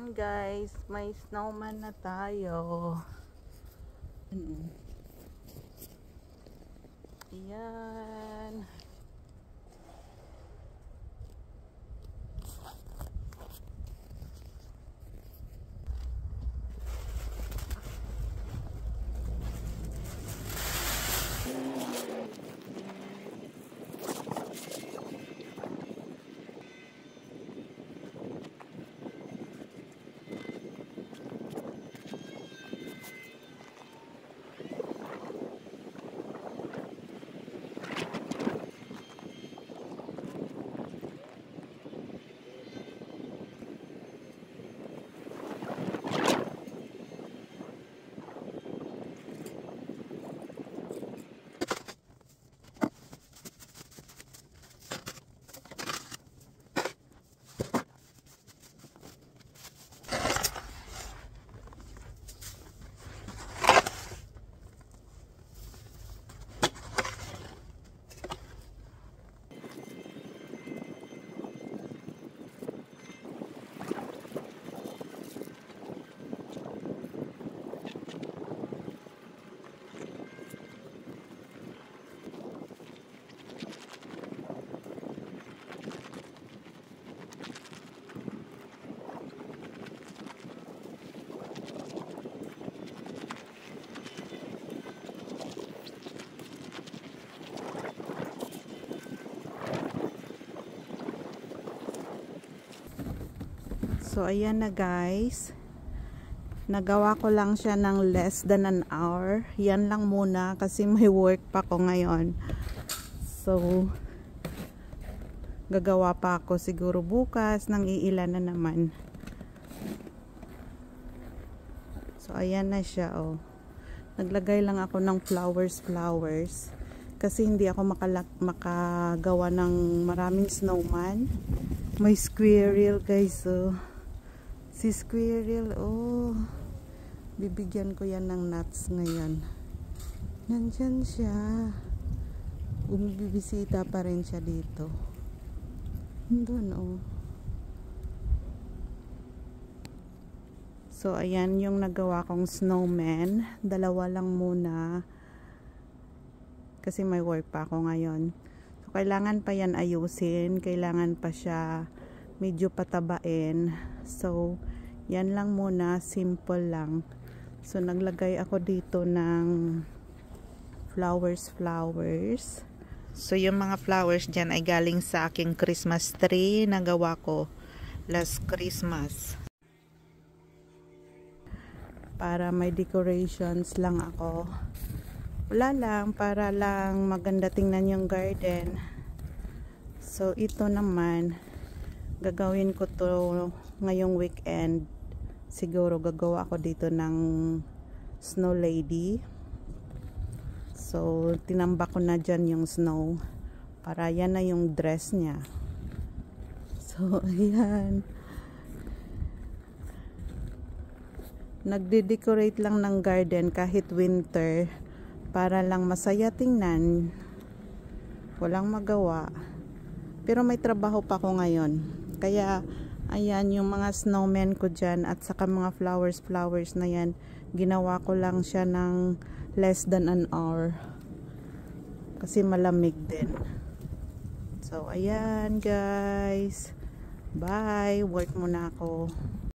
Ayan guys, may snowman na tayo. Ayan. So ayan na guys, nagawa ko lang siya ng less than an hour. Yan lang muna kasi may work pa ko ngayon. So gagawa pa ako siguro bukas ng iilan na naman. So ayan na siya oh. Naglagay lang ako ng flowers kasi hindi ako makagawa ng maraming snowman. May squirrel guys oh. Si squirrel, oh. Bibigyan ko yan ng nuts ngayon. Nandyan siya. Bumibisita pa rin siya dito. Doon, oh. So, ayan yung nagawa kong snowman. Dalawa lang muna. Kasi may work pa ako ngayon. So, kailangan pa yan ayusin. Kailangan pa siya medyo patabain. So, yan lang muna, simple lang. So, naglagay ako dito ng flowers. So, yung mga flowers dyan ay galing sa aking Christmas tree na gawa ko last Christmas. Para may decorations lang ako. Wala lang, para lang maganda tingnan yung garden. So, ito naman, gagawin ko to ngayong weekend. Siguro gagawa ako dito ng snow lady. So tinambak ko na dyan yung snow para yan na yung dress niya. So ayan, nagde-decorate lang ng garden kahit winter para lang masaya tingnan. Walang magawa, pero may trabaho pa ko ngayon. Kaya, ayan yung mga snowman ko dyan at saka mga flowers na yan. Ginawa ko lang siya ng less than an hour. Kasi malamig din. So, ayan guys. Bye. Work muna ako.